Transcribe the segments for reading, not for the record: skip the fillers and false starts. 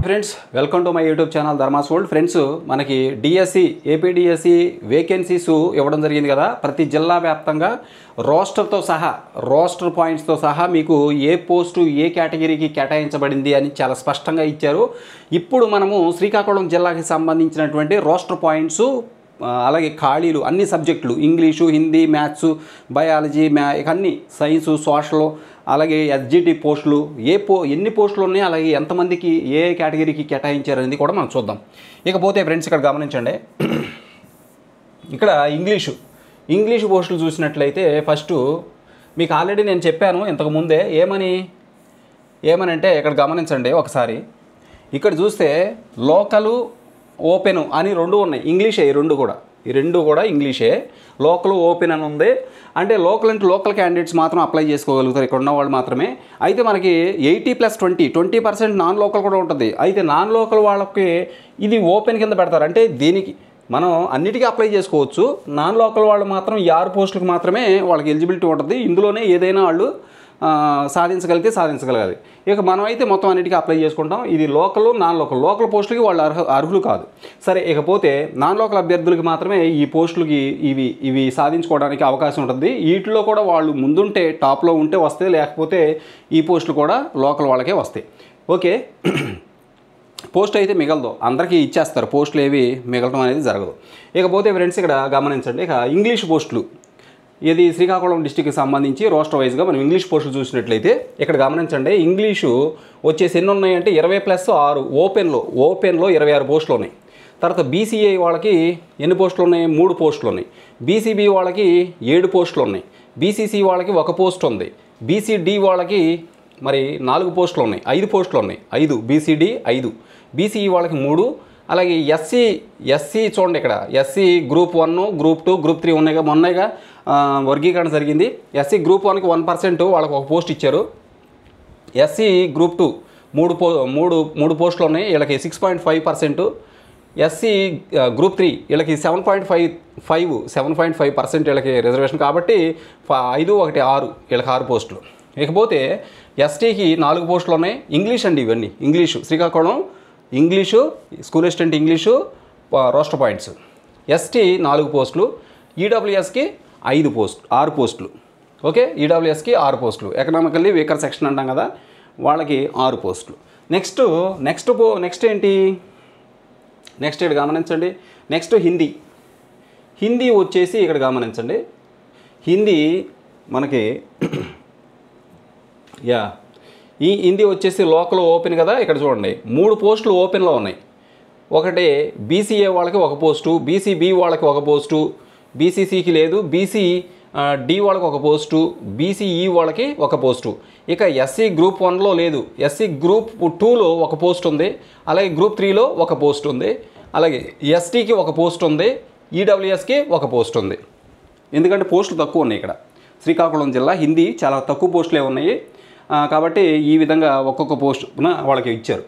Friends welcome to my YouTube channel Dharma's world. Friends మనకి DSC APDSC vacancies ఇవ్వడం జరిగింది కదా. ప్రతి జిల్లా వ్యాప్తంగా రోస్టర్ పాయింట్స్తో సహా మీకు ఏ పోస్టు ఏ కేటగిరీకి కేటాయించబడింది అని చాలా స్పష్టంగా ఇచ్చారు. ఇప్పుడు మనము శ్రీకాకుళం జిల్లాకి సంబంధించినటువంటి రోస్టర్ పాయింట్స్ అలాగే ఖాళీలు అన్ని సబ్జెక్టులు ఇంగ్లీషు, హిందీ, మ్యాథ్స్, బయాలజీ, అన్ని సైన్సు, సోషల్, అలాగే ఎస్జిటి పోస్టులు ఎన్ని పోస్టులు ఉన్నాయి, అలాగే ఎంతమందికి ఏ కేటగిరీకి కేటాయించారనేది కూడా మనం చూద్దాం. ఇకపోతే ఫ్రెండ్స్ ఇక్కడ గమనించండి, ఇక్కడ ఇంగ్లీషు పోస్టులు చూసినట్లయితే ఫస్ట్ మీకు ఆల్రెడీ నేను చెప్పాను ఇంతకుముందే ఏమనంటే ఇక్కడ గమనించండి ఒకసారి. ఇక్కడ చూస్తే లోకలు, ఓపెన్ అని రెండు ఉన్నాయి. ఇంగ్లీషే ఈ రెండు కూడా ఇంగ్లీషే. లోకల్, ఓపెన్ అని ఉంది. అంటే లోకల్ అంటే లోకల్ క్యాండిడేట్స్ మాత్రం అప్లై చేసుకోగలుగుతారు, ఇక్కడ ఉన్న వాళ్ళు మాత్రమే. అయితే మనకి 80+20% నాన్ లోకల్ కూడా ఉంటుంది. అయితే నాన్ లోకల్ వాళ్ళకి ఇది ఓపెన్ కింద పెడతారు. అంటే దీనికి మనం అన్నిటికీ అప్లై చేసుకోవచ్చు. నాన్ లోకల్ వాళ్ళు మాత్రం ఈ 6 పోస్టులకు మాత్రమే వాళ్ళకి ఎలిజిబిలిటీ ఉంటుంది. ఇందులోనే ఏదైనా వాళ్ళు సాధించగలగాలి. ఇక మనమైతే మొత్తం అన్నిటికీ అప్లై చేసుకుంటాం. ఇది లోకల్, నాన్ లోకల్ పోస్టులకి వాళ్ళు అర్హులు కాదు. సరే, ఇకపోతే నాన్ లోకల్ అభ్యర్థులకి మాత్రమే ఈ పోస్టులకి ఇవి సాధించుకోవడానికి అవకాశం ఉంటుంది. వీటిలో కూడా వాళ్ళు ముందుంటే టాప్లో ఉంటే వస్తాయి, లేకపోతే ఈ పోస్టులు కూడా లోకల్ వాళ్ళకే వస్తాయి. ఓకే, పోస్ట్ అయితే మిగలదు, అందరికీ ఇచ్చేస్తారు. పోస్టులు ఏవి మిగలడం అనేది జరగదు. ఇకపోతే ఫ్రెండ్స్ ఇక్కడ గమనించండి, ఇక ఇంగ్లీష్ పోస్టులు ఇది శ్రీకాకుళం డిస్టిక్కి సంబంధించి రోస్టర్ వైజ్గా మనం ఇంగ్లీష్ పోస్టులు చూసినట్లయితే ఇక్కడ గమనించండి. ఇంగ్లీషు వచ్చేసి ఎన్ని ఉన్నాయంటే 20+6 ఓపెన్లో 26 పోస్టులు ఉన్నాయి. తర్వాత బీసీఏ వాళ్ళకి ఎన్ని పోస్టులు ఉన్నాయి? 3 పోస్టులు ఉన్నాయి. బీసీబీ వాళ్ళకి 7 పోస్టులు ఉన్నాయి. బీసీసీ వాళ్ళకి 1 పోస్ట్ ఉంది. బీసీడీ వాళ్ళకి మరి 4 పోస్టులు ఉన్నాయి, 5 పోస్టులు ఉన్నాయి. 5 బీసీడీ, 5 బీసీఈ వాళ్ళకి 3. అలాగే ఎస్సీ చూడండి, ఇక్కడ ఎస్సీ గ్రూప్ 1, గ్రూప్ 2, గ్రూప్ 3 ఉన్నాయిగా వర్గీకరణ జరిగింది. ఎస్సీ గ్రూప్ 1కి 1% వాళ్ళకి 1 పోస్ట్ ఇచ్చారు. ఎస్సీ గ్రూప్ 2 మూడు పోస్టులు ఉన్నాయి, వీళ్ళకి 6.5%. ఎస్సీ గ్రూప్ 3 వీళ్ళకి 7.5% వీళ్ళకి రిజర్వేషన్ కాబట్టి 5, 1, 6 వీళ్ళకి 6 పోస్టులు. ఇకపోతే ఎస్టీకి 4 పోస్టులు ఉన్నాయి. ఇంగ్లీష్ అండి, ఇవన్నీ English. Srikakulam English, school assistant English roster points. ST 4 పోస్టులు. ఈడబ్ల్యూఎస్కి 6 పోస్టులు. ఓకే, ఈడబ్ల్యూఎస్కి 6 పోస్టులు. ఎకనామికల్లీ వీకర్ సెక్షన్ అంటాం కదా, వాళ్ళకి 6 పోస్టులు. నెక్స్ట్ ఏంటి? నెక్స్ట్ ఇక్కడ గమనించండి. నెక్స్ట్ హిందీ వచ్చేసి ఇక్కడ గమనించండి. హిందీ మనకి ఈ హిందీ వచ్చేసి లోకల్ ఓపెన్ కదా. ఇక్కడ చూడండి 3 పోస్టులు ఓపెన్లో ఉన్నాయి. ఒకటి బీసీఏ వాళ్ళకి 1 పోస్టు, బీసీబీ వాళ్ళకి 1 పోస్టు, బీసీసీకి లేదు, బీసీడీ వాళ్ళకి 1 పోస్టు, బీసీఈ వాళ్ళకి 1 పోస్టు. ఇక ఎస్సీ గ్రూప్ 1లో లేదు, ఎస్సీ గ్రూప్ 2లో 1 పోస్ట్ ఉంది. అలాగే గ్రూప్ 3లో 1 పోస్ట్ ఉంది. అలాగే ఎస్టీకి 1 పోస్ట్ ఉంది. ఈడబ్ల్యూఎస్కి 1 పోస్ట్ ఉంది. ఎందుకంటే పోస్టులు తక్కువ ఉన్నాయి ఇక్కడ. శ్రీకాకుళం జిల్లా హిందీ చాలా తక్కువ పోస్టులే ఉన్నాయి కాబట్టి ఈ విధంగా ఒక్కొక్క పోస్ట్ వాళ్ళకి ఇచ్చారు.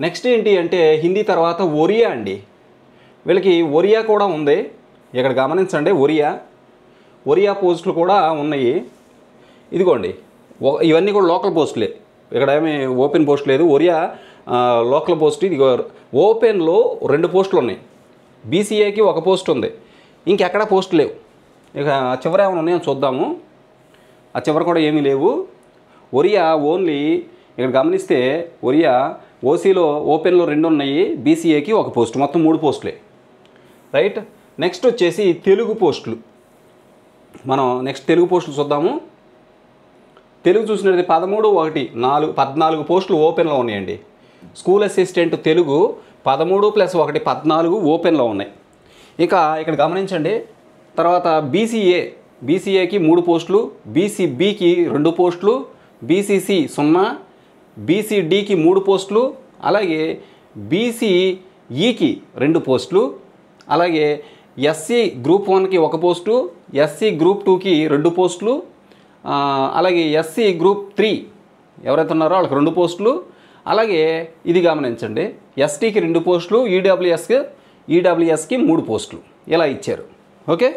నెక్స్ట్ ఏంటి అంటే హిందీ తర్వాత ఒరియా అండి. వీళ్ళకి ఒరియా కూడా ఉంది. ఇక్కడ గమనించండి, ఒరియా పోస్టులు కూడా ఉన్నాయి. ఇదిగోండి, ఇవన్నీ కూడా లోకల్ పోస్టులే, ఇక్కడ ఏమీ ఓపెన్ పోస్ట్ లేదు. Oriya local post. ఇది ఓపెన్లో 2 పోస్టులు ఉన్నాయి. బీసీఏకి 1 పోస్ట్ ఉంది. ఇంకెక్కడ పోస్టులు లేవు. ఇక చివరి ఏమైనా ఉన్నాయో చూద్దాము. ఆ చివరి కూడా ఏమీ లేవు. ఒరియా ఓన్లీ ఇక్కడ గమనిస్తే ఒరియా ఓసీలో ఓపెన్లో 2 ఉన్నాయి, బీసీఏకి 1 పోస్ట్, మొత్తం 3 పోస్టులే. రైట్. నెక్స్ట్ వచ్చేసి తెలుగు పోస్టులు. మనం నెక్స్ట్ తెలుగు పోస్టులు చూద్దాము. తెలుగు చూసినట్టు 14 పోస్టులు ఓపెన్లో ఉన్నాయండి. స్కూల్ అసిస్టెంట్ తెలుగు 13+1 14 ఓపెన్లో ఉన్నాయి. ఇక ఇక్కడ గమనించండి, తర్వాత బీసీఏకి 3 పోస్టులు, బీసీబీకి 2 పోస్టులు, బీసీసీ 0, బీసీడీకి 3 పోస్టులు, అలాగే బీసీఈకి 2 పోస్టులు, అలాగే ఎస్సీ గ్రూప్ 1కి 1 పోస్టు, ఎస్సీ గ్రూప్ 2కి 2 పోస్టులు, అలాగే ఎస్సీ గ్రూప్ 3 ఎవరైతే ఉన్నారో వాళ్ళకి 2 పోస్టులు. అలాగే ఇది గమనించండి, ఎస్టీకి 2 పోస్టులు, ఈడబ్ల్యూఎస్కి 3 పోస్టులు ఇలా ఇచ్చారు. ఓకే,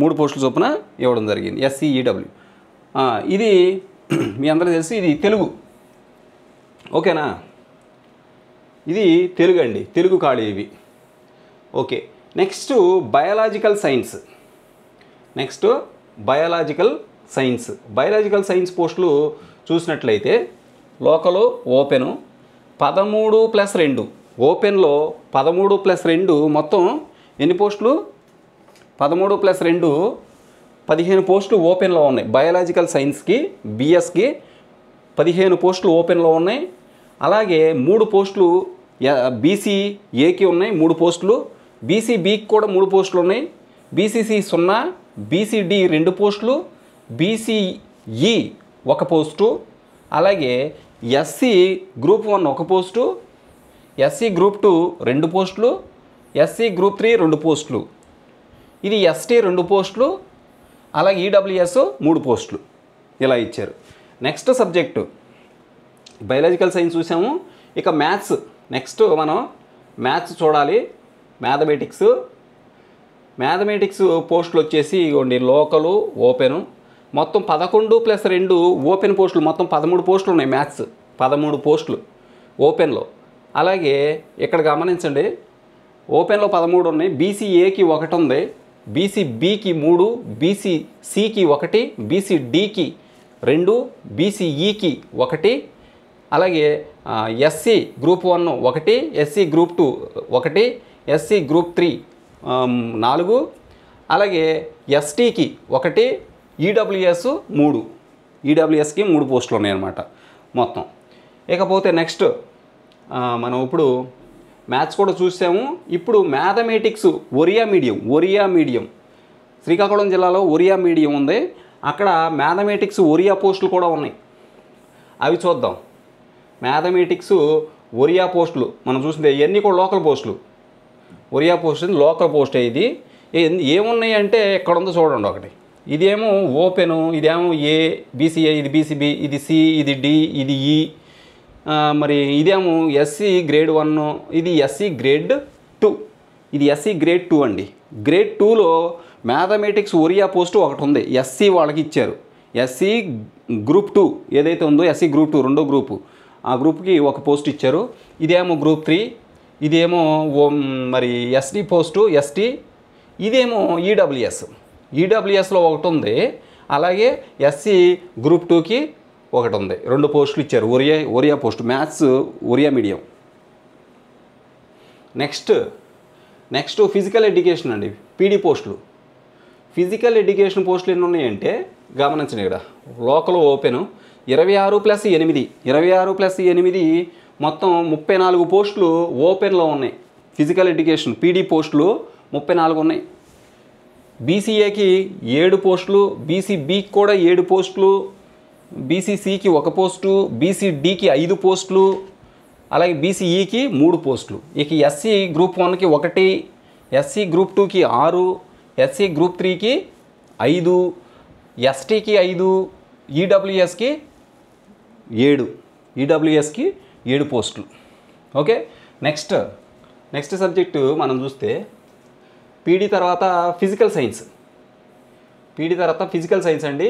3 పోస్టులు చొప్పున ఇవ్వడం జరిగింది. ఎస్సీ ఈడబ్ల్యూ ఇది మీ అందరికీ తెలిసి ఇది తెలుగు. ఓకేనా? ఇది తెలుగు అండి, తెలుగు ఖాళీ ఇవి. Okay, next biological science. Biological science పోస్టులు చూసినట్లయితే లోకలు ఓపెను 13+2, ఓపెన్లో 13+2 మొత్తం ఎన్ని పోస్టులు? 13+2 15 పోస్టులు ఓపెన్లో ఉన్నాయి. బయాలజికల్ సైన్స్కి బిఎస్కి 15 పోస్టులు ఓపెన్లో ఉన్నాయి. అలాగే 3 పోస్టులు బీసీఏకి ఉన్నాయి, 3 పోస్టులు, బీసీబీకి కూడా 3 పోస్టులు ఉన్నాయి, బీసీసీ 0, బీసీడి 2 పోస్టులు, బీసీఈ 1 పోస్టు, అలాగే SC group 1 1 post, SC group 2 2 పోస్టులు, ఎస్సీ గ్రూప్ 3 2 పోస్టులు, ఇది ఎస్టీ 2 పోస్టులు, అలాగే ఈడబ్ల్యూఎస్ 3 పోస్టులు ఇలా ఇచ్చారు. నెక్స్ట్ సబ్జెక్టు బయాలజికల్ సైన్స్ చూసాము. ఇక మ్యాథ్స్, నెక్స్ట్ మనం మ్యాథ్స్ చూడాలి. మ్యాథమెటిక్స్ పోస్టులు వచ్చేసి ఇవ్వండి, లోకలు ఓపెను మొత్తం 11+2 ఓపెన్ పోస్టులు, మొత్తం 13 పోస్టులు ఉన్నాయి. మ్యాథ్స్ 13 పోస్టులు ఓపెన్లో. అలాగే ఇక్కడ గమనించండి, ఓపెన్లో 13 ఉన్నాయి, బీసీఏకి 1 ఉంది, బీసీబీకి 3, బీసీసీకి 1, బీసీడీకి 2, బీసీఈకి 1, అలాగే SC group 1 1, SC group 2 1, SC group 3 4, అలాగే ఎస్టీకి 1, ఈడబ్ల్యూఎస్ 3, ఈడబ్ల్యూఎస్కి 3 పోస్టులు ఉన్నాయన్నమాట మొత్తం. ఇకపోతే నెక్స్ట్ మనం ఇప్పుడు మ్యాథ్స్ కూడా చూసాము. ఇప్పుడు మ్యాథమెటిక్స్ ఒరియా మీడియం శ్రీకాకుళం జిల్లాలో ఒరియా మీడియం ఉంది. అక్కడ మ్యాథమెటిక్స్ ఒరియా పోస్టులు కూడా ఉన్నాయి, అవి చూద్దాం. మ్యాథమెటిక్స్ ఒరియా పోస్టులు మనం చూసింది ఇవన్నీ కూడా లోకల్ పోస్టులు. ఒరియా పోస్ట్ లోకల్ పోస్టే. ఇది ఏమున్నాయి అంటే ఇక్కడ ఉందో చూడండి. ఒకటి ఇదేమో ఓపెను, ఇదేమో ఏ, బీసీఏ, ఇది బీసీబీ, ఇది సి, ఇది డి, ఇది ఈ, మరి ఇదేమో ఎస్సీ గ్రేడ్ 1, ఇది ఎస్సీ గ్రేడ్ 2, ఇది ఎస్సీ గ్రేడ్ 2 అండి. గ్రేడ్ 2లో మ్యాథమెటిక్స్ ఒరియా పోస్టు ఒకటి ఉంది, ఎస్సీ వాళ్ళకి ఇచ్చారు. ఎస్సీ గ్రూప్ 2 ఏదైతే ఉందో, ఎస్సీ గ్రూప్ 2 రెండో గ్రూపు, ఆ గ్రూప్కి 1 పోస్ట్ ఇచ్చారు. ఇదేమో గ్రూప్ 3, ఇదేమో మరి ఎస్టీ పోస్టు ఎస్టీ, ఇదేమో ఈడబ్ల్యూఎస్లో 1 ఉంది, అలాగే ఎస్సీ గ్రూప్ 2కి 1 ఉంది. 2 పోస్టులు ఇచ్చారు Oriya post, maths Oriya medium. Next physical education అండి, పీడీ పోస్టులు. ఫిజికల్ ఎడ్యుకేషన్ పోస్టులు ఎన్ని ఉన్నాయంటే గమనించండి. ఇక్కడ లోకల్ ఓపెను 26+8 మొత్తం 34 పోస్టులు ఓపెన్లో ఉన్నాయి. ఫిజికల్ ఎడ్యుకేషన్ పీడీ పోస్టులు 34 ఉన్నాయి. బీసీఏకి 7 పోస్టులు, బీసీబీకి కూడా 7 పోస్టులు, బీసీసీకి 1 పోస్టు, బీసీడీకి 5 పోస్టులు, అలాగే బీసీఈకి 3 పోస్టులు. ఇక ఎస్సీ గ్రూప్ 1కి 1, ఎస్సీ గ్రూప్ 2కి 6, ఎస్సీ గ్రూప్ 3కి 5, ఎస్టీకి 5, ఈడబ్ల్యూఎస్కి 7 పోస్టులు. ఓకే, నెక్స్ట్ సబ్జెక్టు మనం చూస్తే పీడీ తర్వాత ఫిజికల్ సైన్స్ అండి.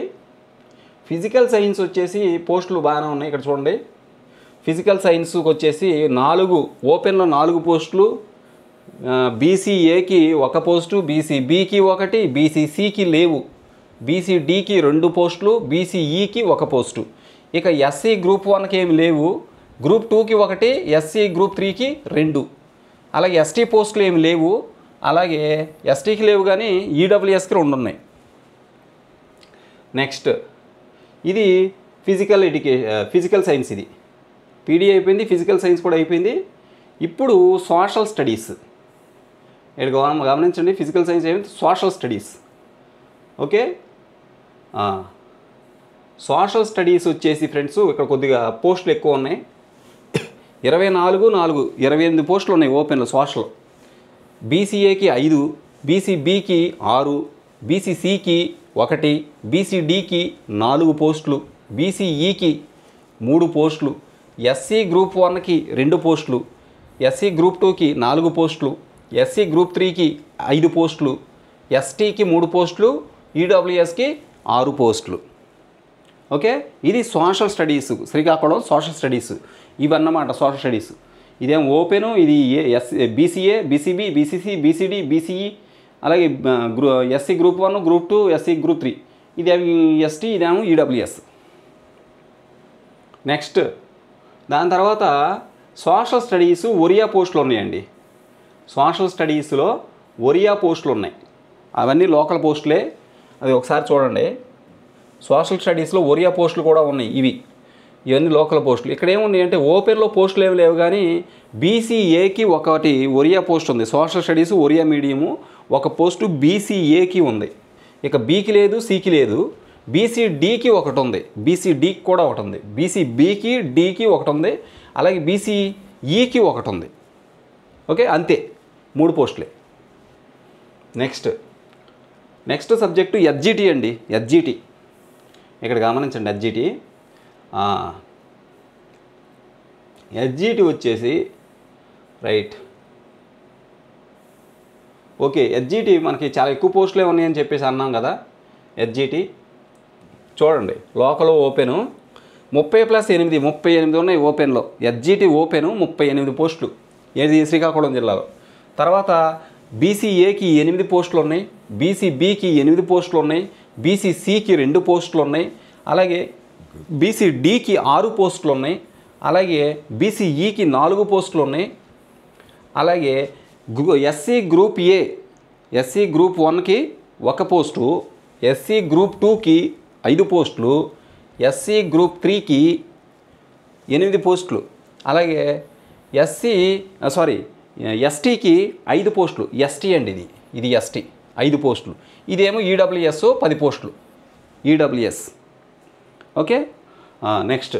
ఫిజికల్ సైన్స్ వచ్చేసి పోస్టులు బాగానే ఉన్నాయి. ఇక్కడ చూడండి, ఫిజికల్ సైన్స్కి వచ్చేసి 4 ఓపెన్లో 4 పోస్టులు, బీసీఏకి 1 పోస్టు, బీసీబీకి 1, బీసీసీకి లేవు, బీసీడీకి 2 పోస్టులు, బీసీఈకి 1 పోస్టు. ఇక ఎస్సీ గ్రూప్ 1కి ఏమి లేవు, గ్రూప్ 2కి 1, ఎస్సీ గ్రూప్ 3కి 2, అలాగే ఎస్టీ పోస్టులు ఏమి లేవు, అలాగే ఎస్టీకి లేవు కానీ ఈడబ్ల్యూఎస్కి 2 ఉన్నాయి. నెక్స్ట్ ఇది ఫిజికల్ సైన్స్. ఇది పీడీ అయిపోయింది, ఫిజికల్ సైన్స్ కూడా అయిపోయింది. ఇప్పుడు సోషల్ స్టడీస్. ఇక్కడ గమనించండి, ఫిజికల్ సైన్స్ ఏమైంది, social studies. Okay, social studies వచ్చేసి ఫ్రెండ్స్ ఇక్కడ కొద్దిగా పోస్టులు ఎక్కువ ఉన్నాయి. 28 పోస్టులు ఉన్నాయి ఓపెన్లో సోషల్. బీసీఏకి 5, బీసీబీకి 6, బీసీసీకి 1, బీసీడీకి 4 పోస్టులు, బీసీఈకి 3 పోస్టులు, ఎస్సీ గ్రూప్ 1కి 2 పోస్టులు, ఎస్సీ గ్రూప్ 2కి 4 పోస్టులు, ఎస్సీ గ్రూప్ 3కి 5 పోస్టులు, ఎస్టీకి 3 పోస్టులు, ఈడబ్ల్యూఎస్కి 6 పోస్టులు. ఓకే, ఇది social studies, Srikakulam social studies ఇవన్నమాట సోషల్ స్టడీస్. ఇదేం ఓపెను, ఇది BCA, BCB, BCC, BCD, BCE, అలాగే SC group 1, group 2, SC group 3, ఇదేమో ఎస్టీ, ఇదేమో ఈడబ్ల్యూఎస్. నెక్స్ట్ దాని తర్వాత సోషల్ స్టడీస్ ఒరియా పోస్టులు ఉన్నాయండి. సోషల్ స్టడీస్లో ఒరియా పోస్టులు ఉన్నాయి, అవన్నీ లోకల్ పోస్టులే. అది ఒకసారి చూడండి. సోషల్ స్టడీస్లో ఒరియా పోస్టులు కూడా ఉన్నాయి, ఇవన్నీ లోకల్ పోస్టులు. ఇక్కడ ఏమున్నాయి అంటే ఓపెన్లో పోస్టులు ఏమి లేవు, కానీ బీసీఏకి ఒకటి ఒరియా పోస్ట్ ఉంది. సోషల్ స్టడీస్ ఒరియా మీడియము ఒక పోస్టు బీసీఏకి ఉంది. ఇక బీకి లేదు, సికి లేదు. బీసీడీకి ఒకటి ఉంది, బీసీడీకి కూడా ఒకటి ఉంది, బీసీబీకి, డీకి ఒకటి ఉంది, అలాగే బీసీఈకి ఒకటి ఉంది. ఓకే, అంతే 3 పోస్టులే. నెక్స్ట్ సబ్జెక్టు ఎస్జిటి అండి. ఎస్జిటి ఇక్కడ గమనించండి. ఎస్జిటి వచ్చేసి రైట్. ఓకే, ఎస్జిటి మనకి చాలా ఎక్కువ పోస్టులే ఉన్నాయని చెప్పేసి అన్నాం కదా. ఎస్జిటి చూడండి, లోకల్ ఓపెను 30+8 38 ఉన్నాయి ఓపెన్లో. ఎస్జిటి ఓపెను 38 పోస్టులు, ఏది శ్రీకాకుళం జిల్లాలో. తర్వాత బీసీఏకి 8 పోస్టులు ఉన్నాయి, బీసీబీకి 8 పోస్టులు ఉన్నాయి, బీసీసీకి 2 పోస్టులు ఉన్నాయి, అలాగే బీసీడీకి 6 పోస్టులు ఉన్నాయి, అలాగే బీసీఈకి 4 పోస్టులు ఉన్నాయి, అలాగే SC group A, SC group 1కి 1 పోస్టు, ఎస్సీ గ్రూప్ 2కి 5 పోస్టులు, ఎస్సీ గ్రూప్ 3కి 8 పోస్టులు, అలాగే ఎస్టీకి 5 పోస్టులు. ఎస్టీ అండి, ఇది ఎస్టీ 5 పోస్టులు. ఇదేమో ఈడబ్ల్యూఎస్ 10 పోస్టులు, ఈడబ్ల్యూఎస్. ఓకే, నెక్స్ట్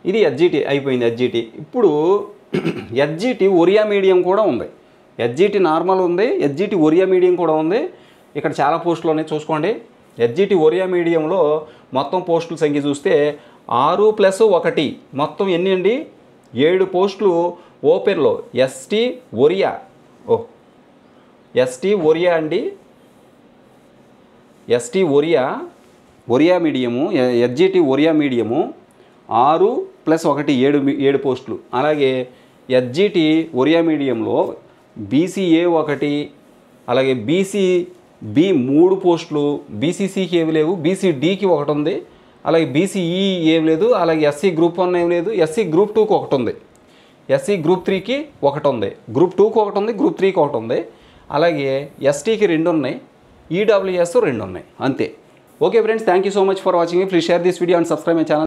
ఇది ఎస్జిటి అయిపోయింది. ఎస్జిటి ఇప్పుడు ఎస్జిటి ఒరియా మీడియం కూడా ఉంది. ఎస్జిటి నార్మల్ ఉంది, ఎస్జిటి ఒరియా మీడియం కూడా ఉంది. ఇక్కడ చాలా పోస్టులు ఉన్నాయి చూసుకోండి. ఎస్జిటి ఒరియా మీడియంలో మొత్తం పోస్టుల సంఖ్య చూస్తే 6+1 మొత్తం ఎన్ని అండి? 7 పోస్టులు ఓపెన్లో. ఎస్టీ ఒరియా అండి, ST Oriya medium, SGT Oriya medium 6+1 7 పోస్టులు. అలాగే ఎస్జిటి ఒరియా మీడియంలో బీసీఏ 1, అలాగే బీసీబీ 3 పోస్టులు, బీసీసీకి ఏమి లేవు, బీసీడీకి 1 ఉంది, అలాగే బీసీఈ ఏమి లేదు, అలాగే ఎస్సీ గ్రూప్ 1 ఏమి లేదు, ఎస్సీ గ్రూప్ 2కి 1 ఉంది, ఎస్సీ గ్రూప్ 3కి 1 ఉంది, గ్రూప్ 2కి 1 ఉంది, గ్రూప్ 3కి 1 ఉంది, అలాగే ఎస్టీకి 2 ఉన్నాయి, ఈడబ్ల్యూఎస్ 2 ఉన్నాయి. అంతే. Okay friends, thank you so much for watching. Please share this video and subscribe my channel.